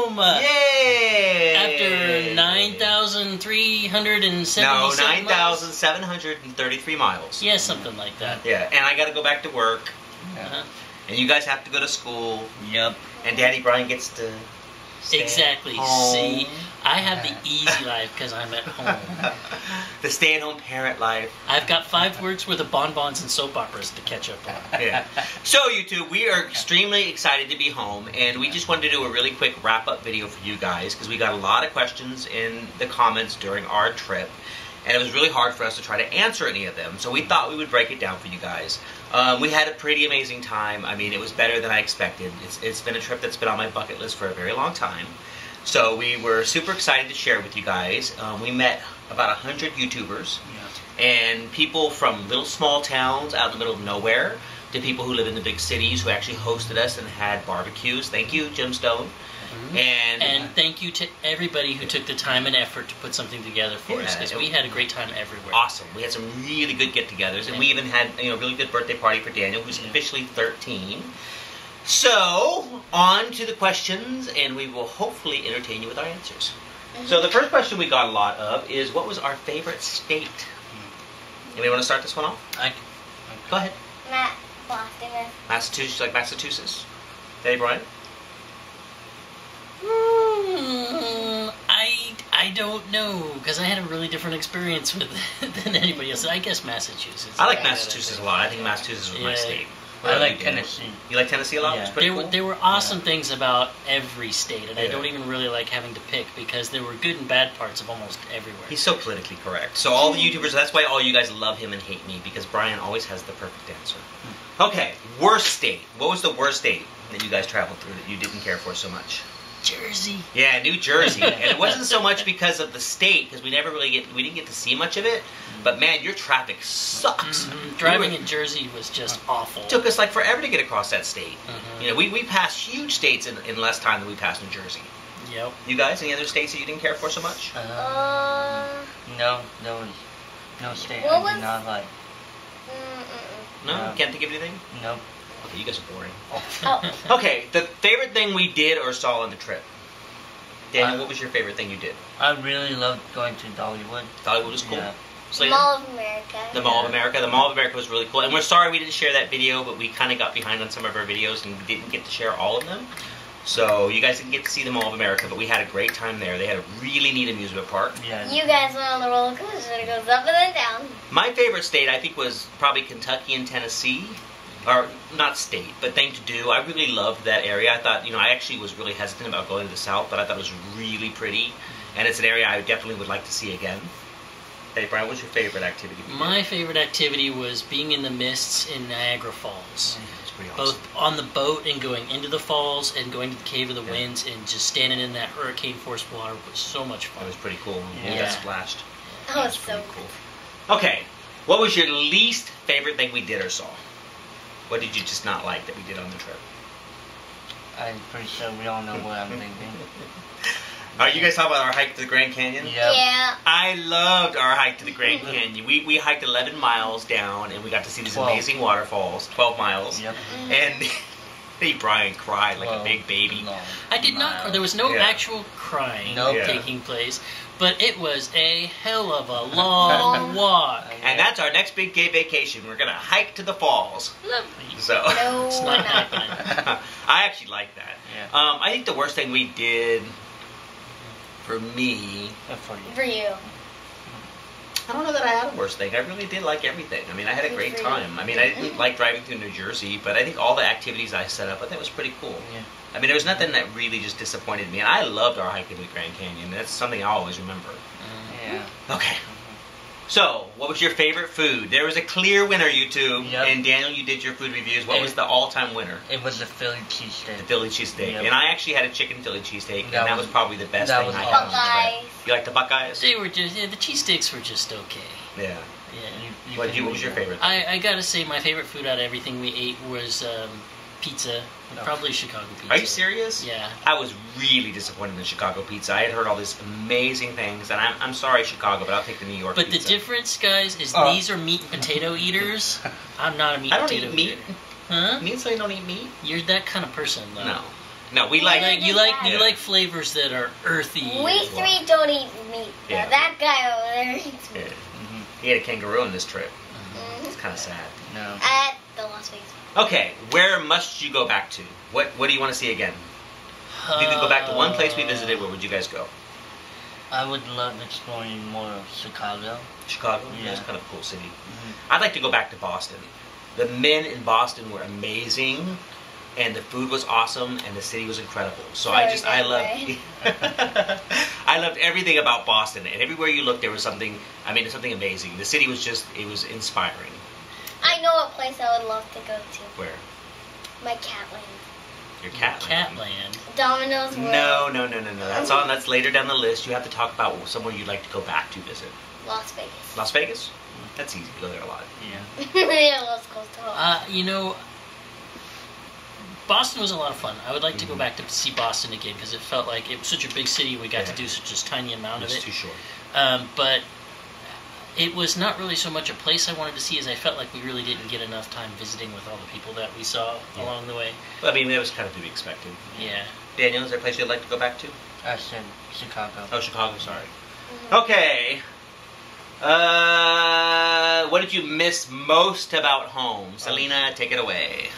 home! Yay! After 9,377 No, miles. 9,733 miles. Yeah, something like that. Yeah, and I got to go back to work. Uh-huh. And you guys have to go to school. Yep. And Daddy Brian gets to stay Exactly. home. See, I have the easy life because I'm at home. The stay-at-home parent life. I've got 5 words worth of bonbons and soap operas to catch up on. Yeah. So, YouTube, we are extremely excited to be home, and we just wanted to do a really quick wrap-up video for you guys because we got a lot of questions in the comments during our trip, and it was really hard for us to try to answer any of them, so we thought we would break it down for you guys. We had a pretty amazing time. I mean, it was better than I expected. It's been a trip that's been on my bucket list for a very long time. So we were super excited to share with you guys. We met about 100 YouTubers and people from little small towns out in the middle of nowhere to people who live in the big cities who actually hosted us and had barbecues. Thank you, Jim Stone. And thank you to everybody who took the time and effort to put something together for us, because we had a great time everywhere. Awesome. We had some really good get-togethers, and we even had a really good birthday party for Daniel, who's officially 13. So, on to the questions, and we will hopefully entertain you with our answers. So the first question we got a lot of is, what was our favorite state? Anybody want to start this one off? Go ahead. Boston. Massachusetts, like Massachusetts. Daddy Brian? I don't know, because I had a really different experience with it than anybody else. I guess Massachusetts. I like Massachusetts a lot. I think Massachusetts was my state. I like Tennessee. You like Tennessee a lot? It's pretty cool. There were awesome things about every state, and I don't even really like having to pick, because there were good and bad parts of almost everywhere. He's so politically correct. So all the YouTubers, that's why all you guys love him and hate me, because Brian always has the perfect answer. Okay, worst state. What was the worst state that you guys traveled through that you didn't care for so much? Jersey. Yeah, New Jersey. And it wasn't so much because of the state, because we didn't get to see much of it. But man, your traffic sucks. Driving in Jersey was just awful. It took us like forever to get across that state. You know, we passed huge states in less time than we passed New Jersey. Yep. You guys, any other states that you didn't care for so much? No state What I was- did not like. No? No. You can't think of anything? Nope. Okay, you guys are boring. Oh. Okay, the favorite thing we did or saw on the trip. Daniel, what was your favorite thing you did? I really loved going to Dollywood. Dollywood was cool. Yeah. Selena? Mall of America. The Mall of America. The Mall of America was really cool. And we're sorry we didn't share that video, but we kind of got behind on some of our videos and we didn't get to share all of them. So you guys didn't get to see the Mall of America, but we had a great time there. They had a really neat amusement park. Yeah. You guys went on the roller coaster that goes up and then down. My favorite state, I think, was probably Kentucky and Tennessee. Or, not state, but thing to do. I really loved that area. I thought, I actually was really hesitant about going to the South, but I thought it was really pretty. And it's an area I definitely would like to see again. Hey, Brian, what's your favorite activity? My favorite activity was being in the mists in Niagara Falls. It's pretty awesome. Both on the boat and going into the falls and going to the Cave of the Winds and just standing in that hurricane-force water was so much fun. That was pretty cool. Yeah. We got splashed. That was pretty so cool. Okay, what was your least favorite thing we did or saw? What did you just not like that we did on the trip? I'm pretty sure we all know what I'm thinking. Are you guys talking about our hike to the Grand Canyon? Yep. Yeah. I loved our hike to the Grand Canyon. We hiked 11 miles down, and we got to see these 12. amazing waterfalls. 12 miles. Yep. And Brian cried like a big baby. I did not. There was no actual crying Nope. taking place, but it was a hell of a long walk. And that's our next big gay vacation. We're going to hike to the falls. Lovely. So No, It's we're not not. happening. I actually like that. Yeah. I think the worst thing we did for me, For you. For you. I don't know that I had a worst thing. I really did like everything. I mean, I had a great time. I mean, I didn't like driving through New Jersey, but I think all the activities I set up, I think it was pretty cool. Yeah. I mean, there was nothing that really just disappointed me. And I loved our hike to the Grand Canyon. That's something I always remember. Yeah. Okay. So, what was your favorite food? There was a clear winner, YouTube. Yep. And Daniel, you did your food reviews. What was the all-time winner? It was the Philly cheesesteak. The Philly cheesesteak. Yep. And I actually had a chicken Philly cheesesteak, and That that was was- probably the best that thing was I awesome. had on the trip. Buckeyes. You like the Buckeyes? They were just, the cheesesteaks were just okay. Yeah. Yeah. What was your favorite? I gotta say, my favorite food out of everything we ate was pizza. No. Probably Chicago pizza. Are you serious? Yeah. I was really disappointed in the Chicago pizza. I had heard all these amazing things, and I'm sorry, Chicago, but I'll take the New York But pizza. the difference, guys, is these are meat and potato eaters. I'm not a meat I and don't potato eat meat. eater. Huh? Me and Selena don't eat meat? You're that kind of person, though. No. No, we You like. like, you Yeah. like you like flavors that are earthy. We as well. three don't eat meat. Yeah. Now that guy over there eats Yeah. meat. He had a kangaroo on this trip. Mhm. It's kind of sad. No. At the Las Vegas. Okay, where must you go back to? What do you want to see again? If you could go back to one place we visited, where would you guys go? I would love exploring more of Chicago. Chicago? Yeah. It's kind of a cool city. Mhm. I'd like to go back to Boston. The men in Boston were amazing, and the food was awesome, and the city was incredible. So I Sorry, loved, I loved everything about Boston. And everywhere you looked, there was something. I mean, something amazing. The city was it was inspiring. I know a place I would love to go to. Where? My Catland. Your cat. Catland. Domino's World. No. That's later down the list. You have to talk about somewhere you'd like to go back to visit. Las Vegas. Las Vegas? That's easy. You go there a lot. Yeah. Yeah, let's go to home. Boston was a lot of fun. I would like to go Mhm. back to see Boston again because it felt like it was such a big city and we got to Yeah. do such a tiny amount of It's it. too short. But it was not really so much a place I wanted to see as I felt like we really didn't get enough time visiting with all the people that we saw Yeah. along the way. Well, I mean, that was kind of to be expected. Yeah. Daniel, is there a place you'd like to go back to? I said Chicago. Oh, Chicago, sorry. Mhm. Okay. What did you miss most about home? Selena, take it away.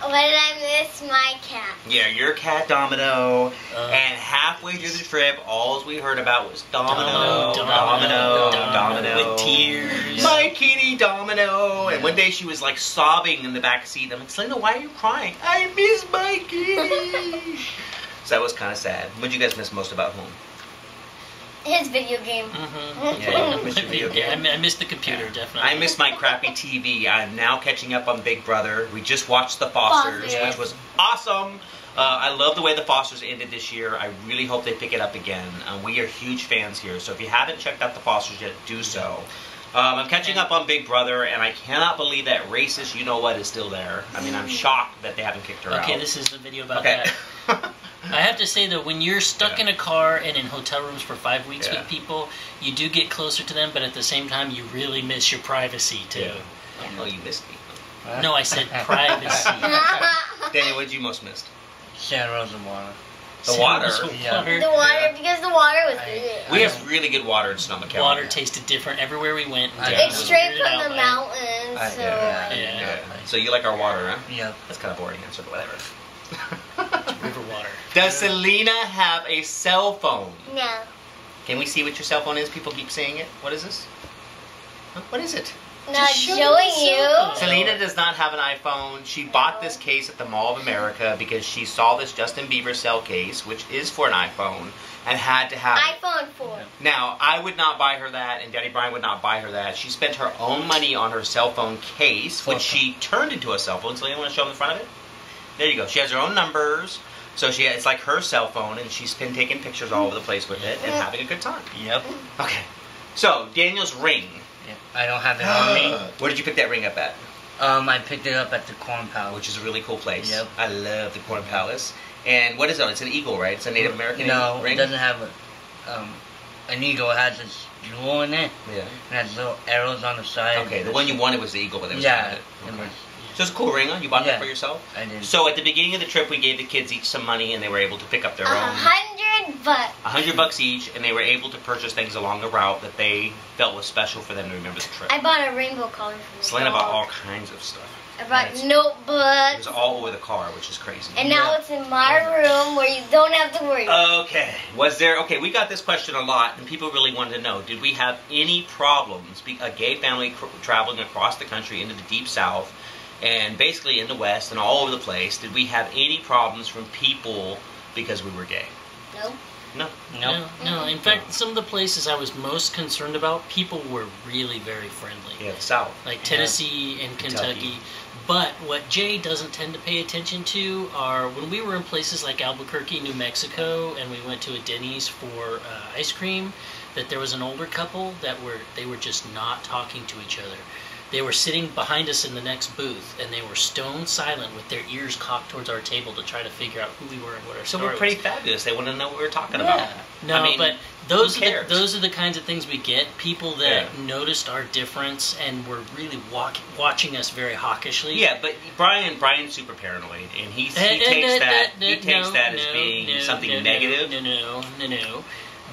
What did I miss? My cat. Yeah, your cat Domino. Uh, And halfway through the trip, all we heard about was Domino, Domino. with tears. My kitty Domino. And one day she was like sobbing in the back seat. I'm like, Selena, why are you crying? I miss my kitty. So that was kind of sad. What did you guys miss most about home? His video game. Mm-hmm. Yeah, I miss your video game. I missed the computer, definitely. I miss my crappy TV. I'm now catching up on Big Brother. We just watched The Fosters, Fosters. which was awesome. I love the way The Fosters ended this year. I really hope they pick it up again. We are huge fans here, so if you haven't checked out The Fosters yet, do so. I'm catching up on Big Brother, and I cannot believe that racist you-know-what is still there. I mean, I'm shocked that they haven't kicked her out. Okay, this is the video about Okay. that. I have to say though, when you're stuck Yeah. in a car and in hotel rooms for 5 weeks Yeah. with people, you do get closer to them, but at the same time, you really miss your privacy too. Yeah. Oh, you missed me. Huh? No, I said privacy. Daniel, what did you most miss? Shadows and water. The water. Yeah. The water, because the water was I- good. We have really good water in Sonoma County. Water tasted different everywhere we went. I- Dad It's was straight weirded from out the by it. mountains, so Yeah. Yeah. Yeah. So you like our water, huh? Yep. That's kind of boring answer, but whatever. River water. Does Selena have a cell phone? no. Can we see what your cell phone is? People keep saying it. What is this? Huh? What is it? Not show showing the you. cell phone. Selena does not have an iPhone. She bought this case at the Mall of America because she saw this Justin Bieber cell case, which is for an iPhone, and had to have it. iPhone 4. Now, I would not buy her that, and Daddy Brian would not buy her that. She spent her own money on her cell phone case, which she turned into a cell phone. Selena, want to show them the front of it? There you go. She has her own numbers. So it's like her cell phone, and she's been taking pictures all over the place with it and having a good time. Yep. Okay. So, Daniel's ring. Yeah. I don't have it on me. Where did you pick that ring up at? I picked it up at the Corn Palace. Which is a really cool place. Yep. I love the Corn Palace. And what is it? It's an eagle, right? It's a Native American No, ring? it doesn't have an eagle. It has this jewel in it. Yeah. And has little arrows on the side. Okay, the one you wanted was the eagle, but there was Yeah. it. It Okay. was, So it's a cool ring, huh? You bought that Yeah. for yourself? I did. So at the beginning of the trip, we gave the kids each some money, and they were able to pick up their own $100. $100 each, and they were able to purchase things along the route that they felt was special for them to remember the trip. I bought a rainbow color from the Selena bought dog. all kinds of stuff. I brought Nice. It notebooks. was all over the car, which is crazy. And now it's in my room where you don't have to worry. Okay. We got this question a lot, and people really wanted to know, did we have any problems, a gay family traveling across the country into the Deep South, and basically in the West and all over the place, did we have any problems from people because we were gay? No. No. Nope. No. In fact, some of the places I was most concerned about, people were really very friendly. Yeah, the South. Like Tennessee and Kentucky. Kentucky. But what Jay doesn't tend to pay attention to are when we were in places like Albuquerque, New Mexico, and we went to a Denny's for ice cream, that there was an older couple that they were just not talking to each other. They were sitting behind us in the next booth, and they were stone silent with their ears cocked towards our table to try to figure out who we were and what our So story we're pretty was. fabulous. They want to know what we're talking Yeah. about. No, I mean, but those who cares? are the kinds of things we get. People that Yeah. noticed our difference and were really watching us very hawkishly. Yeah, but Brian's super paranoid, and he takes that as being something negative. No.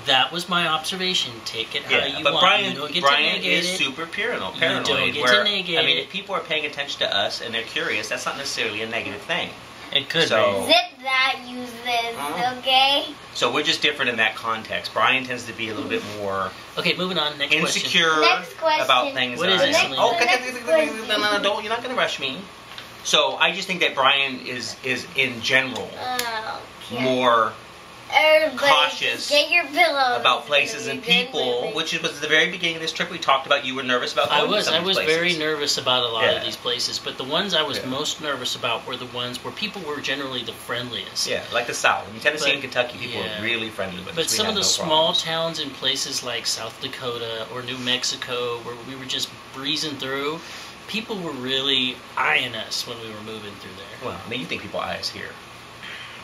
That was my observation. Take it how you but want. Brian, You don't get to Brian negate is it. super paranoid. You don't get where, to negate I mean, it. if people are paying attention to us and they're curious, that's not necessarily a negative thing. It could So- be. Zip that, use this, okay? So we're just different in that context. Brian tends to be a little bit more Okay, moving on. Next question. insecure Next question. about things. What that is I it, am. Selena? Oh, The next question. no, don't. You're not going to rush me. So I just think that Brian is in general Oh, okay. more Everybody, cautious get your pillows. about places and people, which was at the very beginning of this trip. We talked about you were nervous about going to some I of was these very places. nervous about a lot Yeah. of these places, but the ones I was Yeah. most nervous about were the ones where people were generally the friendliest. Yeah, like the South. In Tennessee But- and Kentucky, people yeah. are really friendly with us. But We some had of the no small problems. towns in places like South Dakota or New Mexico, where we were just breezing through, people were really eyeing us when we were moving through there. Well, I mean, you think people eye us here.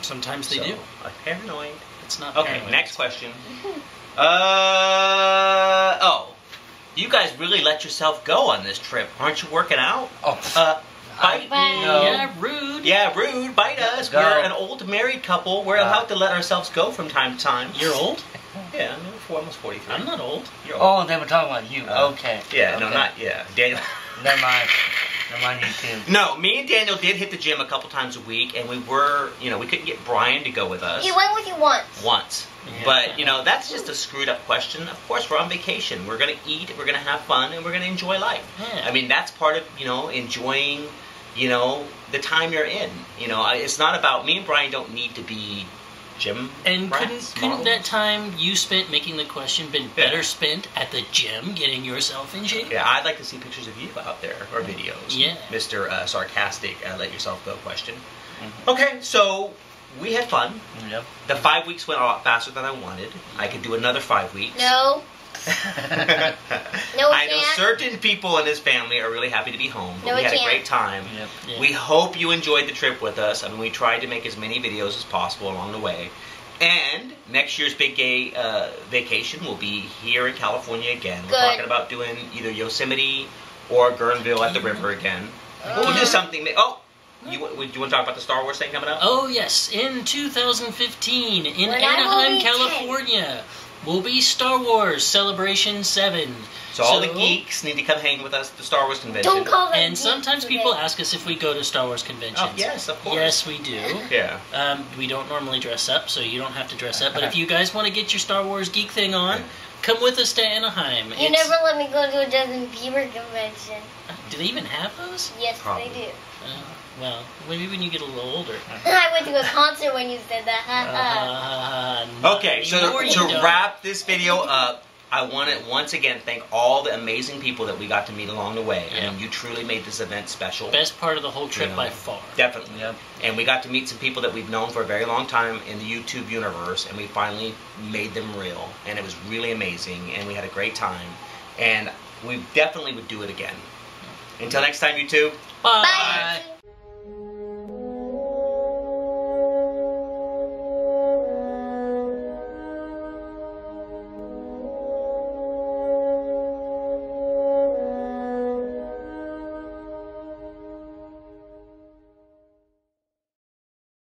Sometimes they So, do. Paranoid. It's not Okay, paranoid. next question. You guys really let yourself go on this trip. Aren't you working out? Oh, Bite Bye. No. Yeah, rude. Yeah, rude. Bite us. Go. We're an old married couple. We're allowed to let ourselves go from time to time. You're old? Yeah, I'm almost 43. I'm not old. You're old. oh, they were talking about you. Okay. Yeah, no, Okay. not, yeah. Daniel. Never mind. Never mind you too. No, me and Daniel did hit the gym a couple times a week, and we were, we couldn't get Brian to go with us. He went with you once. Yeah. But, that's just a screwed up question. Of course, we're on vacation. We're going to eat, we're going to have fun, and we're going to enjoy life. Yeah. I mean, that's part of, enjoying, the time you're in. It's not about, me and Brian don't need to be gym And rats, couldn't models. that time you spent making the question been better spent at the gym getting yourself in shape? Yeah, I'd like to see pictures of you out there, or videos. Yeah. Mr. Sarcastic, let yourself go question. Mhm. Okay, so we had fun. Yep. The 5 weeks went a lot faster than I wanted. I could do another 5 weeks. No. No, I know can't. certain people in this family are really happy to be home, but No, we we had a can't. great time. Yep. Yeah. We hope you enjoyed the trip with us. I mean, we tried to make as many videos as possible along the way. And next year's big gay vacation will be here in California again. We're Good. talking about doing either Yosemite or Guerneville at the river again. We'll do something. Oh, you want to talk about the Star Wars thing coming up? Oh, yes. In 2015, in When I will Anaheim, be 10. California, will be Star Wars Celebration 7. So all the geeks need to come hang with us at the Star Wars convention. Don't call them And geeks sometimes today. people ask us if we go to Star Wars conventions. Oh, yes, of course. Yes, we do. Yeah. We don't normally dress up, so you don't have to dress up. But if you guys want to get your Star Wars geek thing on, come with us to Anaheim. You never let me go to a Justin Bieber convention. Do they even have those? Yes, Probably. they do. Well, maybe when you get a little older. I went to a concert when you said that. Okay, so to wrap this video up, I want to once again thank all the amazing people that we got to meet along the way. I Yeah. mean, you truly made this event special. Best part of the whole trip You know, by far. Definitely. Yep. And we got to meet some people that we've known for a very long time in the YouTube universe, and we finally made them real. And it was really amazing, and we had a great time. And we definitely would do it again. Until next time, YouTube. Bye. Bye.